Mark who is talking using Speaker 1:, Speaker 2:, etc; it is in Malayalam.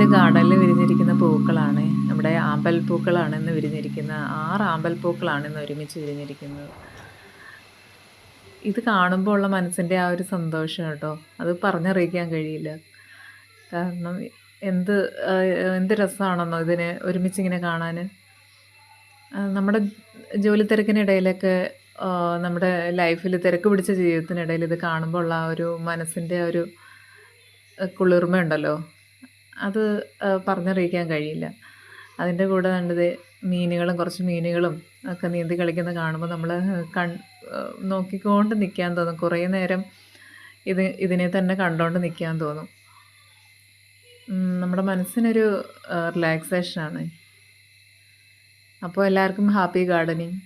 Speaker 1: എൻ്റെ ഗാർഡനിൽ വിരിഞ്ഞിരിക്കുന്ന പൂക്കളാണ് നമ്മുടെ ആമ്പൽ പൂക്കളാണ് ഇന്ന് വിരിഞ്ഞിരിക്കുന്ന 6 ആമ്പൽ പൂക്കളാണ് ഇന്ന് ഒരുമിച്ച് വിരിഞ്ഞിരിക്കുന്നത്. ഇത് കാണുമ്പോൾ ഉള്ള മനസ്സിൻ്റെ ആ ഒരു സന്തോഷം കേട്ടോ, അത് പറഞ്ഞറിയിക്കാൻ കഴിയില്ല. കാരണം എന്ത് എന്ത് രസമാണെന്നോ ഇതിനെ ഒരുമിച്ചിങ്ങനെ കാണാൻ. നമ്മുടെ ജോലി തിരക്കിനിടയിലൊക്കെ നമ്മുടെ ലൈഫിൽ തിരക്ക് പിടിച്ച ജീവിതത്തിനിടയിൽ ഇത് കാണുമ്പോൾ ഉള്ള ആ ഒരു മനസ്സിൻ്റെ ഒരു കുളിർമയുണ്ടല്ലോ, അത് പറഞ്ഞറിയിക്കാൻ കഴിയില്ല. അതിൻ്റെ കൂടെ കണ്ടത് കുറച്ച് മീനുകളും ഒക്കെ നീന്തി കളിക്കുന്നത് കാണുമ്പോൾ നമ്മൾ നോക്കിക്കൊണ്ട് നിൽക്കാൻ തോന്നും. കുറേ നേരം ഇതിനെ തന്നെ കണ്ടുകൊണ്ട് നിൽക്കാൻ തോന്നും. നമ്മുടെ മനസ്സിനൊരു റിലാക്സേഷനാണ്. അപ്പോൾ എല്ലാവർക്കും ഹാപ്പി ഗാർഡനിങ്.